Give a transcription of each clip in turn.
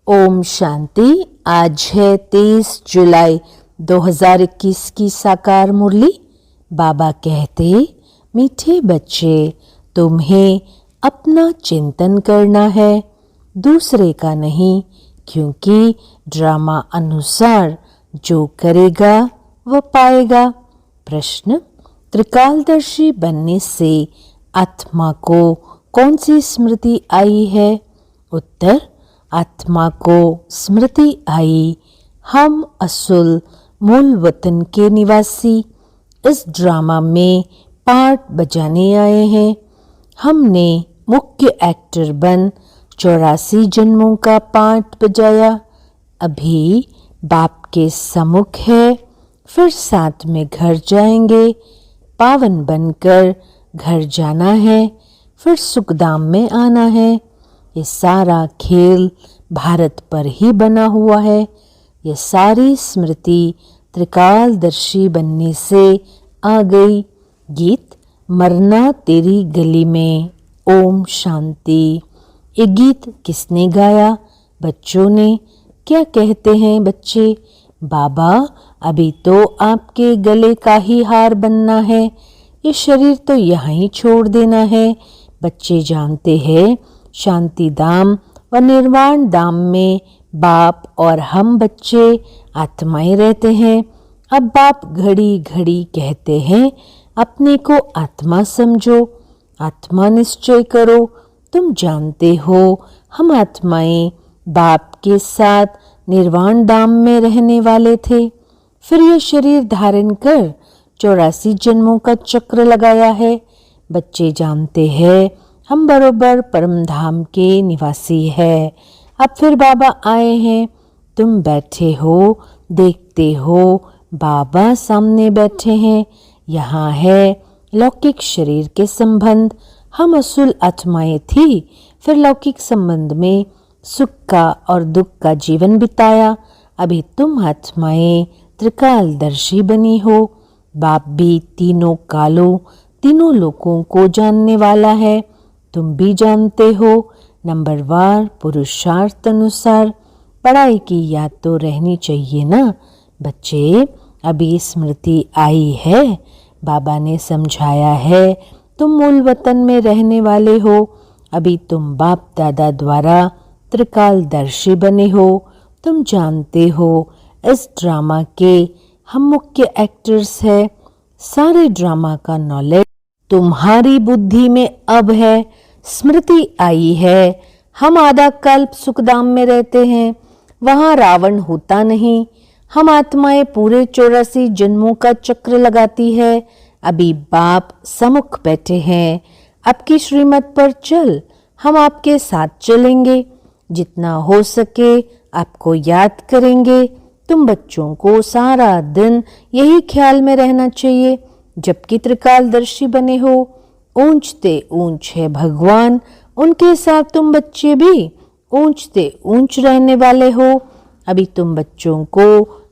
ओम शांति। आज है 23 जुलाई 2021 की साकार मुरली। बाबा कहते, मीठे बच्चे, तुम्हें अपना चिंतन करना है, दूसरे का नहीं, क्योंकि ड्रामा अनुसार जो करेगा वह पाएगा। प्रश्न, त्रिकालदर्शी बनने से आत्मा को कौन सी स्मृति आई है? उत्तर, आत्मा को स्मृति आई, हम असुल मूल वतन के निवासी इस ड्रामा में पार्ट बजाने आए हैं। हमने मुख्य एक्टर बन 84 जन्मों का पार्ट बजाया। अभी बाप के सम्मुख है, फिर साथ में घर जाएंगे। पावन बनकर घर जाना है, फिर सुखधाम में आना है। ये सारा खेल भारत पर ही बना हुआ है। ये सारी स्मृति त्रिकालदर्शी बनने से आ गई। गीत मरना तेरी गली में। ओम शांति। ये गीत किसने गाया? बच्चों ने। क्या कहते हैं बच्चे? बाबा, अभी तो आपके गले का ही हार बनना है, ये शरीर तो यहाँ ही छोड़ देना है। बच्चे जानते हैं शांति धाम व निर्वाण धाम में बाप और हम बच्चे आत्माएं रहते हैं। अब बाप घड़ी घड़ी कहते हैं, अपने को आत्मा समझो, आत्मा निश्चय करो। तुम जानते हो हम आत्माएं बाप के साथ निर्वाण धाम में रहने वाले थे। फिर यह शरीर धारण कर 84 जन्मों का चक्र लगाया है। बच्चे जानते हैं हम बरोबर परम धाम के निवासी है। अब फिर बाबा आए हैं, तुम बैठे हो, देखते हो बाबा सामने बैठे हैं। यहाँ है लौकिक शरीर के संबंध। हम असुल आत्माएं थी, फिर लौकिक संबंध में सुख का और दुख का जीवन बिताया। अभी तुम आत्माएं त्रिकालदर्शी बनी हो। बाप भी तीनों कालों तीनों लोकों को जानने वाला है। तुम भी जानते हो नंबरवार पुरुषार्थ अनुसार पढ़ाई की याद तो रहनी चाहिए ना बच्चे। अभी स्मृति आई है, बाबा ने समझाया है, तुम मूल वतन में रहने वाले हो। अभी तुम बाप दादा द्वारा त्रिकालदर्शी बने हो। तुम जानते हो इस ड्रामा के हम मुख्य एक्टर्स है। सारे ड्रामा का नॉलेज तुम्हारी बुद्धि में अब है। स्मृति आई है, हम आधा कल्प सुखधाम में रहते हैं, वहाँ रावण होता नहीं। हम आत्माएं पूरे 84 जन्मों का चक्र लगाती है। अभी बाप सम्मुख बैठे हैं, आपकी श्रीमत पर चल, हम आपके साथ चलेंगे। जितना हो सके आपको याद करेंगे। तुम बच्चों को सारा दिन यही ख्याल में रहना चाहिए, जबकि त्रिकालदर्शी बने हो। ऊंचते ऊंच है भगवान, उनके साथ तुम बच्चे भी ऊंचते ऊंच रहने वाले हो। अभी तुम बच्चों को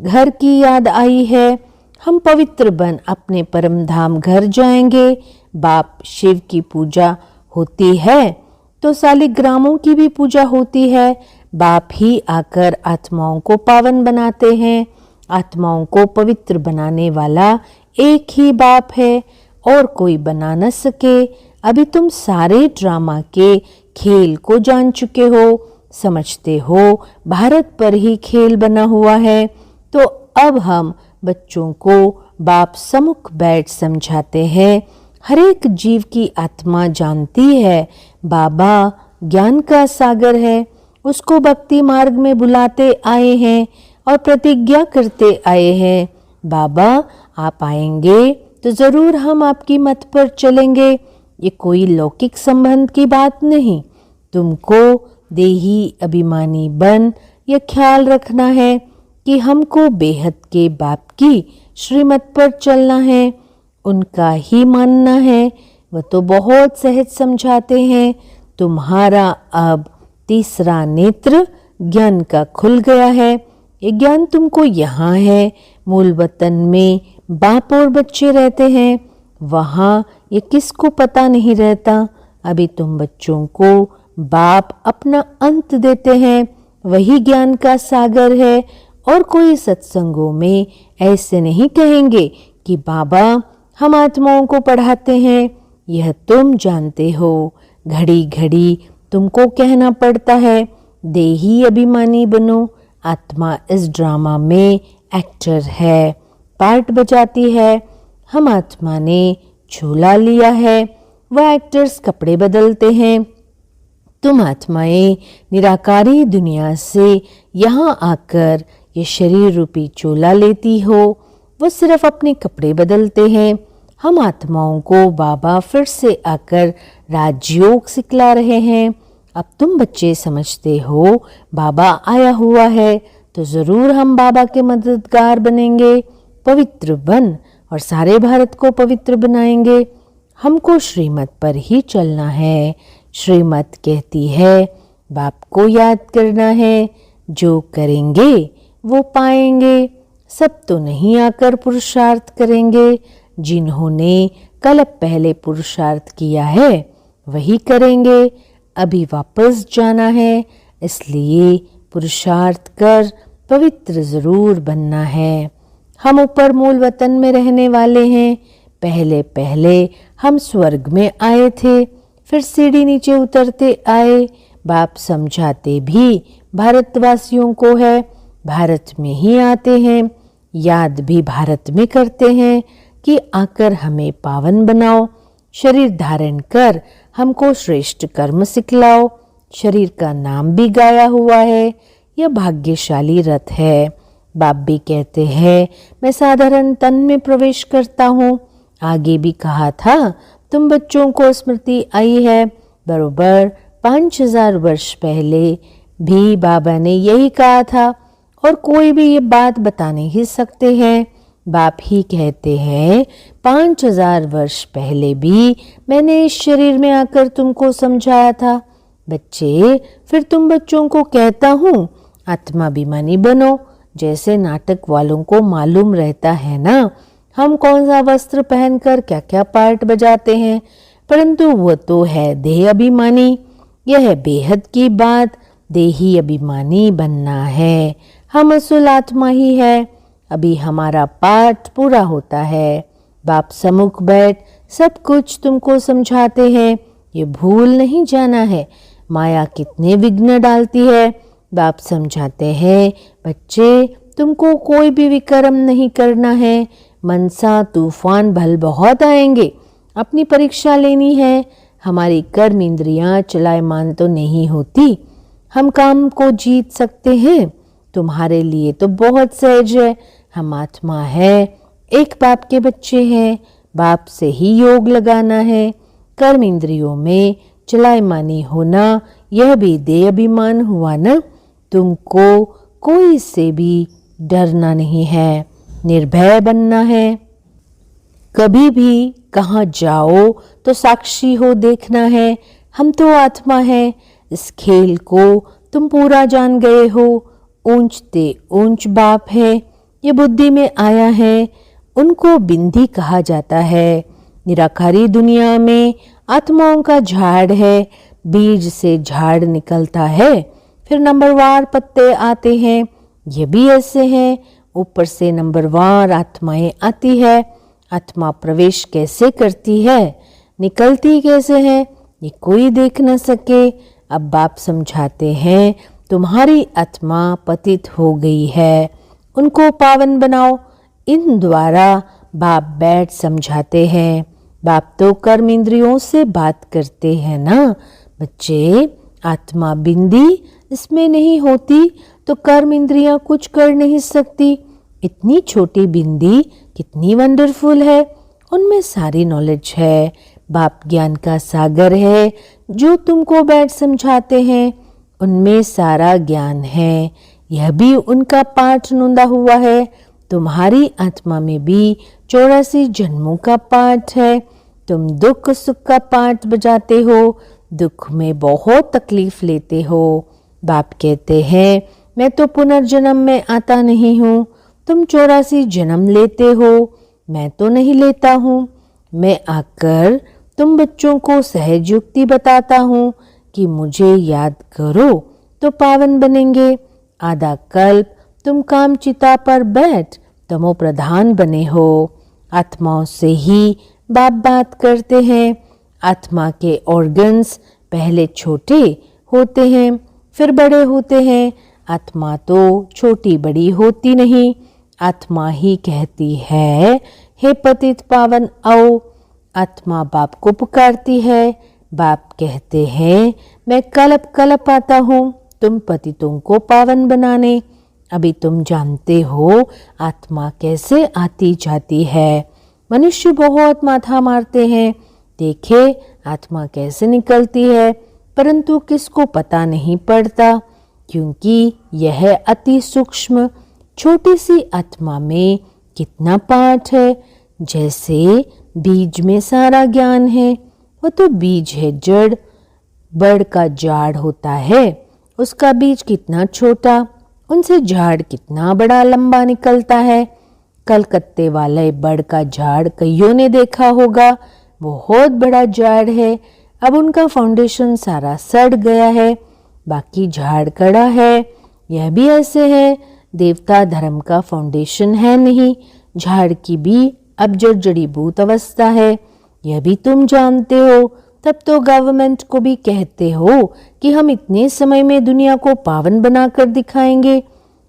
घर की याद आई है। हम पवित्र बन अपने परम धाम घर जाएंगे। बाप शिव की पूजा होती है तो सालिग्रामों की भी पूजा होती है। बाप ही आकर आत्माओं को पावन बनाते हैं। आत्माओं को पवित्र बनाने वाला एक ही बाप है, और कोई बना न सके। अभी तुम सारे ड्रामा के खेल को जान चुके हो, समझते हो भारत पर ही खेल बना हुआ है। तो अब हम बच्चों को बाप सम्मुख बैठ समझाते हैं। हर एक जीव की आत्मा जानती है बाबा ज्ञान का सागर है। उसको भक्ति मार्ग में बुलाते आए हैं और प्रतिज्ञा करते आए हैं, बाबा आप आएंगे तो जरूर हम आपकी मत पर चलेंगे। ये कोई लौकिक संबंध की बात नहीं। तुमको देही अभिमानी बन यह ख्याल रखना है कि हमको बेहद के बाप की श्रीमत पर चलना है, उनका ही मानना है। वह तो बहुत सहज समझाते हैं। तुम्हारा अब तीसरा नेत्र ज्ञान का खुल गया है। ये ज्ञान तुमको यहाँ है। मूल वतन में बाप और बच्चे रहते हैं, वहाँ ये किसको पता नहीं रहता। अभी तुम बच्चों को बाप अपना अंत देते हैं, वही ज्ञान का सागर है। और कोई सत्संगों में ऐसे नहीं कहेंगे कि बाबा हम आत्माओं को पढ़ाते हैं। यह तुम जानते हो। घड़ी घड़ी तुमको कहना पड़ता है देही अभिमानी बनो। आत्मा इस ड्रामा में एक्टर है, पार्ट बजाती है। हम आत्मा ने झूला लिया है, वह एक्टर्स कपड़े बदलते हैं। तुम आत्माएं निराकारी दुनिया से यहाँ आकर ये शरीर रूपी चोला लेती हो, वो सिर्फ अपने कपड़े बदलते हैं। हम आत्माओं को बाबा फिर से आकर राजयोग सिखला रहे हैं। अब तुम बच्चे समझते हो बाबा आया हुआ है तो ज़रूर हम बाबा के मददगार बनेंगे। पवित्र बन और सारे भारत को पवित्र बनाएंगे। हमको श्रीमत पर ही चलना है। श्रीमत कहती है बाप को याद करना है, जो करेंगे वो पाएंगे। सब तो नहीं आकर पुरुषार्थ करेंगे, जिन्होंने कल पहले पुरुषार्थ किया है वही करेंगे। अभी वापस जाना है, इसलिए पुरुषार्थ कर पवित्र जरूर बनना है। हम ऊपर मूल वतन में रहने वाले हैं। पहले पहले हम स्वर्ग में आए थे, फिर सीढ़ी नीचे उतरते आए। बाप समझाते भी भारतवासियों को है, भारत में ही आते हैं, याद भी भारत में करते हैं कि आकर हमें पावन बनाओ। शरीर धारण कर हमको श्रेष्ठ कर्म सिखलाओ। शरीर का नाम भी गाया हुआ है, यह भाग्यशाली रथ है। बाप भी कहते हैं मैं साधारण तन में प्रवेश करता हूँ। आगे भी कहा था तुम बच्चों को स्मृति आई है। बरोबर 5000 वर्ष पहले भी बाबा ने यही कहा था और कोई भी ये बात बता नहीं सकते हैं। बाप ही कहते हैं 5000 वर्ष पहले भी मैंने इस शरीर में आकर तुमको समझाया था। बच्चे फिर तुम बच्चों को कहता हूँ आत्माभिमानी बनो। जैसे नाटक वालों को मालूम रहता है ना हम कौन सा वस्त्र पहनकर क्या क्या पार्ट बजाते हैं, परंतु वो तो है देह अभिमानी। यह है बेहद की बात, देही अभिमानी बनना है। हम असल आत्मा ही है। अभी हमारा पाठ पूरा होता है। बाप सम्मुख बैठ सब कुछ तुमको समझाते हैं, ये भूल नहीं जाना है। माया कितने विघ्न डालती है। बाप समझाते हैं बच्चे तुमको कोई भी विक्रम नहीं करना है। मनसा तूफान भल बहुत आएंगे, अपनी परीक्षा लेनी है। हमारी कर्म इंद्रियां चलायमान तो नहीं होती, हम काम को जीत सकते हैं। तुम्हारे लिए तो बहुत सहज है। हम आत्मा है, एक बाप के बच्चे हैं। बाप से ही योग लगाना है। कर्म इंद्रियों में चलायमानी होना यह भी देह अभिमान हुआ ना। तुमको कोई से भी डरना नहीं है, निर्भय बनना है। कभी भी कहाँ जाओ तो साक्षी हो देखना है। हम तो आत्मा है। इस खेल को तुम पूरा जान गए हो। ऊंचते ऊंच बाप है, ये बुद्धि में आया है। उनको बिंदी कहा जाता है। निराकारी दुनिया में आत्माओं का झाड़ है। बीज से झाड़ निकलता है, फिर नंबरवार पत्ते आते हैं। ये भी ऐसे हैं, ऊपर से नंबरवार आत्माएं आती है। आत्मा प्रवेश कैसे करती है, निकलती कैसे है, ये कोई देख न सके। अब बाप समझाते हैं तुम्हारी आत्मा पतित हो गई है, उनको पावन बनाओ। इन द्वारा बाप बैठ समझाते हैं। बाप तो कर्म इंद्रियों से बात करते हैं ना बच्चे। आत्मा बिंदी इसमें नहीं होती तो कर्म इंद्रियां कुछ कर नहीं सकती। इतनी छोटी बिंदी कितनी वंडरफुल है, उनमें सारी नॉलेज है। बाप ज्ञान का सागर है, जो तुमको बैठ समझाते हैं उनमें सारा ज्ञान है। यह भी उनका पाठ नोंदा हुआ है। तुम्हारी आत्मा में भी 84 जन्मों का पाठ है। तुम दुख सुख का पाठ बजाते हो, दुख में बहुत तकलीफ लेते हो। बाप कहते हैं मैं तो पुनर्जन्म में आता नहीं हूँ, तुम 84 जन्म लेते हो, मैं तो नहीं लेता हूँ। मैं आकर तुम बच्चों को सहज युक्ति बताता हूँ कि मुझे याद करो तो पावन बनेंगे। आधा कल्प तुम कामचिता पर बैठ तमो प्रधान बने हो। आत्माओं से ही बाप बात करते हैं। आत्मा के ऑर्गन्स पहले छोटे होते हैं, फिर बड़े होते हैं। आत्मा तो छोटी बड़ी होती नहीं। आत्मा ही कहती है, हे पतित पावन आओ। आत्मा बाप को पुकारती है। बाप कहते हैं, मैं कल्प कल्प आता हूँ तुम पतितों को पावन बनाने। अभी तुम जानते हो आत्मा कैसे आती जाती है। मनुष्य बहुत माथा मारते हैं, देखे आत्मा कैसे निकलती है, परंतु किसको पता नहीं पड़ता, क्योंकि यह अति सूक्ष्म छोटी सी आत्मा में कितना पाठ है। जैसे बीज में सारा ज्ञान है, वह तो बीज है जड़। बड़ का झाड़ होता है, उसका बीज कितना छोटा, उनसे झाड़ कितना बड़ा लंबा निकलता है। कलकत्ते वाले बड़ का झाड़ कईयों ने देखा होगा, बहुत बड़ा झाड़ है। अब उनका फाउंडेशन सारा सड़ गया है, बाकी झाड़ कड़ा है। यह भी ऐसे है, देवता धर्म का फाउंडेशन है नहीं, झाड़ की भी अब जड़ीबूत अवस्था है। यह भी तुम जानते हो। तब तो गवर्नमेंट को भी कहते हो कि हम इतने समय में दुनिया को पावन बनाकर दिखाएंगे।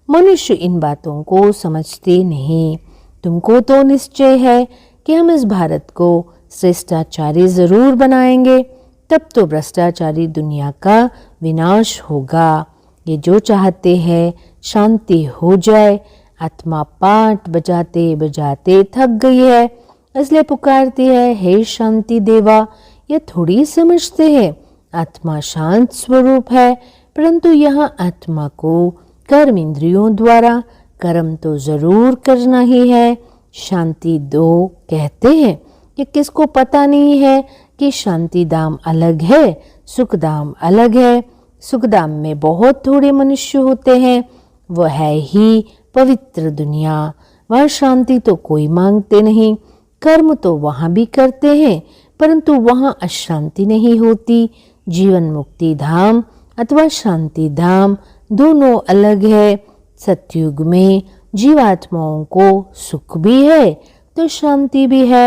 मनुष्य इन बातों को समझते नहीं। तुमको तो निश्चय है कि हम इस भारत को श्रेष्ठाचारी जरूर बनाएंगे, तब तो भ्रष्टाचारी दुनिया का विनाश होगा। ये जो चाहते हैं शांति हो जाए। आत्मा पाठ बजाते बजाते थक गई है, इसलिए पुकारती है, हे शांति देवा। ये थोड़ी समझते हैं आत्मा शांत स्वरूप है, परंतु यहाँ आत्मा को कर्म इंद्रियों द्वारा कर्म तो जरूर करना ही है। शांति दो कहते हैं कि किसको पता नहीं है कि शांति धाम अलग है, सुख धाम अलग है। सुख धाम में बहुत थोड़े मनुष्य होते हैं, वह है ही पवित्र दुनिया। वह शांति तो कोई मांगते नहीं। कर्म तो वहाँ भी करते हैं, परंतु वहाँ अशांति नहीं होती। जीवन मुक्ति धाम अथवा शांति धाम दोनों अलग है। सतयुग में जीवात्माओं को सुख भी है तो शांति भी है।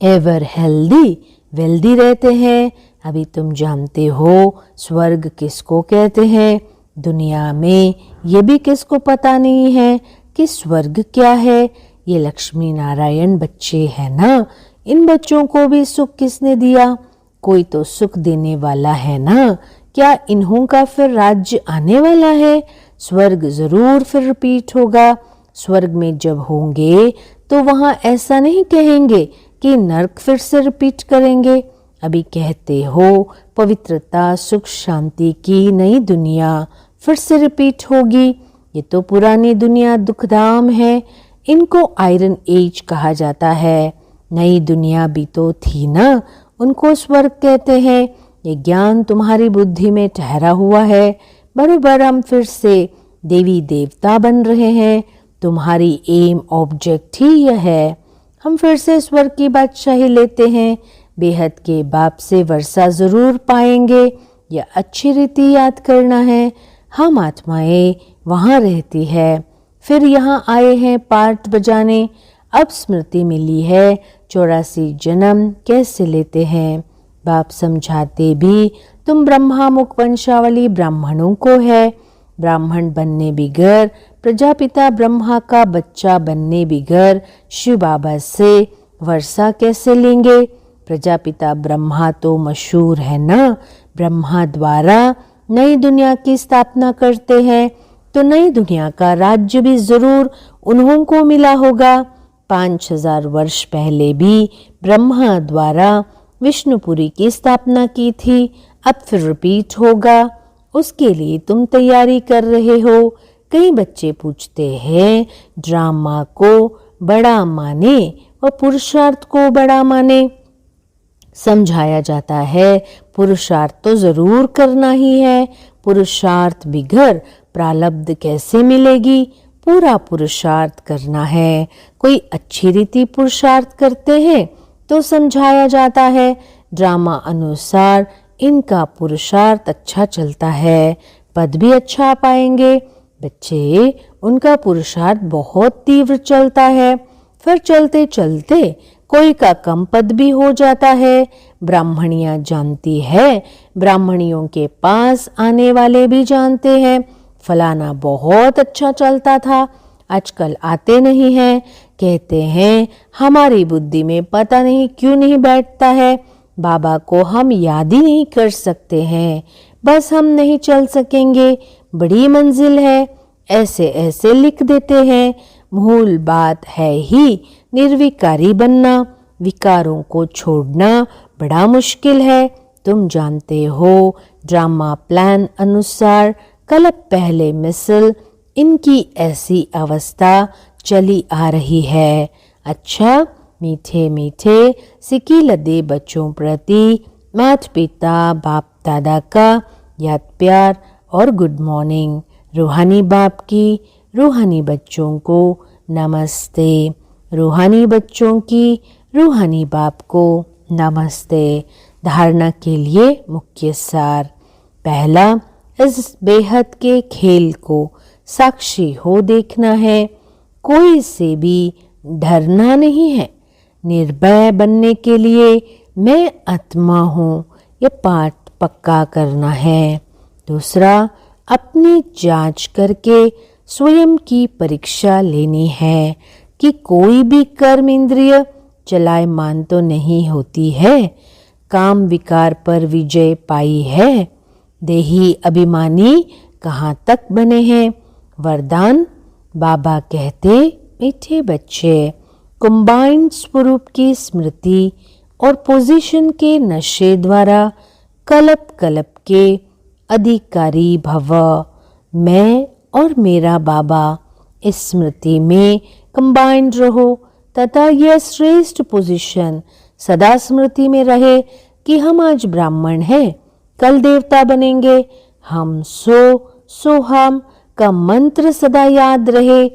एवर हेल्दी वेल्दी रहते हैं। अभी तुम जानते हो स्वर्ग किसको कहते हैं। दुनिया में ये भी किसको पता नहीं है कि स्वर्ग क्या है। ये लक्ष्मी नारायण बच्चे हैं ना, इन बच्चों को भी सुख किसने दिया? कोई तो सुख देने वाला है ना। क्या इन्हों का फिर राज्य आने वाला है? स्वर्ग जरूर फिर रिपीट होगा। स्वर्ग में जब होंगे तो वहां ऐसा नहीं कहेंगे कि नर्क फिर से रिपीट करेंगे। अभी कहते हो पवित्रता सुख शांति की नई दुनिया फिर से रिपीट होगी। ये तो पुरानी दुनिया दुखधाम है, इनको आयरन एज कहा जाता है। नई दुनिया भी तो थी ना, उनको स्वर्ग कहते हैं। ये ज्ञान तुम्हारी बुद्धि में ठहरा हुआ है। बराबर हम फिर से देवी देवता बन रहे हैं। तुम्हारी एम ऑब्जेक्ट ही यह है। हम फिर से स्वर्ग की बादशाही लेते हैं। बेहद के बाप से वर्षा जरूर पाएंगे। यह अच्छी रीति याद करना है। हम आत्माएं वहाँ रहती है, फिर यहाँ आए हैं पाठ बजाने। अब स्मृति मिली है 84 जन्म कैसे लेते हैं। बाप समझाते भी तुम ब्रह्मा मुख वंशावली ब्राह्मणों को है। ब्राह्मण बनने बिगर, प्रजापिता ब्रह्मा का बच्चा बनने बिगर शिव बाबा से वर्षा कैसे लेंगे? प्रजापिता ब्रह्मा तो मशहूर है ना। ब्रह्मा द्वारा नई दुनिया की स्थापना करते हैं, तो नई दुनिया का राज्य भी जरूर उन्हों को मिला होगा। 5000 वर्ष पहले भी ब्रह्मा द्वारा विष्णुपुरी की स्थापना की थी। अब फिर रिपीट होगा, उसके लिए तुम तैयारी कर रहे हो। कई बच्चे पूछते हैं ड्रामा को बड़ा माने और पुरुषार्थ को बड़ा माने। समझाया जाता है पुरुषार्थ तो जरूर करना ही है। पुरुषार्थ बिगर प्रारब्ध कैसे मिलेगी? पूरा पुरुषार्थ करना है। कोई अच्छी रीति पुरुषार्थ करते हैं तो समझाया जाता है ड्रामा अनुसार इनका पुरुषार्थ अच्छा चलता है, पद भी अच्छा पाएंगे। बच्चे, उनका पुरुषार्थ बहुत तीव्र चलता है, फिर चलते चलते कोई का कम पद भी हो जाता है। ब्राह्मणियां जानती है, ब्राह्मणियों के पास आने वाले भी जानते हैं, फलाना बहुत अच्छा चलता था, आजकल आते नहीं हैं। कहते हैं हमारी बुद्धि में पता नहीं क्यों नहीं बैठता है, बाबा को हम याद ही नहीं कर सकते हैं, बस हम नहीं चल सकेंगे, बड़ी मंजिल है, ऐसे ऐसे लिख देते हैं। मूल बात है ही निर्विकारी बनना, विकारों को छोड़ना बड़ा मुश्किल है। तुम जानते हो, ड्रामा प्लान अनुसार कल्प पहले मिसल इनकी ऐसी अवस्था चली आ रही है। अच्छा, मीठे मीठे सिकी लदे बच्चों प्रति माता पिता बाप दादा का याद प्यार और गुड मॉर्निंग। रूहानी बाप की रूहानी बच्चों को नमस्ते। रूहानी बच्चों की रूहानी बाप को नमस्ते। धारणा के लिए मुख्य सार। पहला, इस बेहद के खेल को साक्षी हो देखना है, कोई से भी डरना नहीं है। निर्भय बनने के लिए मैं आत्मा हूँ, ये पाठ पक्का करना है। दूसरा, अपनी जांच करके स्वयं की परीक्षा लेनी है कि कोई भी कर्म इंद्रिय चलायमान तो नहीं होती है, काम विकार पर विजय पाई है, देही अभिमानी कहाँ तक बने हैं। वरदान, बाबा कहते मीठे बच्चे, कंबाइंड स्वरूप की स्मृति और पोजीशन के नशे द्वारा कल्प कल्प के अधिकारी भव। मैं और मेरा बाबा इस स्मृति में कंबाइंड रहो तथा यह श्रेष्ठ पोजीशन सदा स्मृति में रहे कि हम आज ब्राह्मण हैं, कल देवता बनेंगे। हम सो हम का मंत्र सदा याद रहे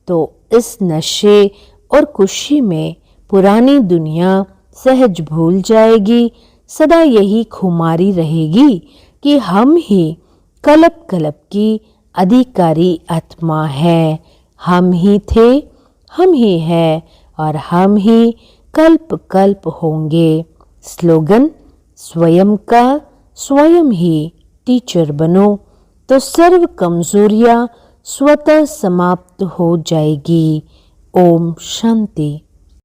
तो इस नशे और खुशी में पुरानी दुनिया सहज भूल जाएगी। सदा यही खुमारी रहेगी कि हम ही कल्प कल्प की अधिकारी आत्मा है। हम ही थे, हम ही है और हम ही कल्प कल्प होंगे। स्लोगन, स्वयं का स्वयं ही टीचर बनो तो सर्व कमजोरियां स्वतः समाप्त हो जाएगी। ओम शांति।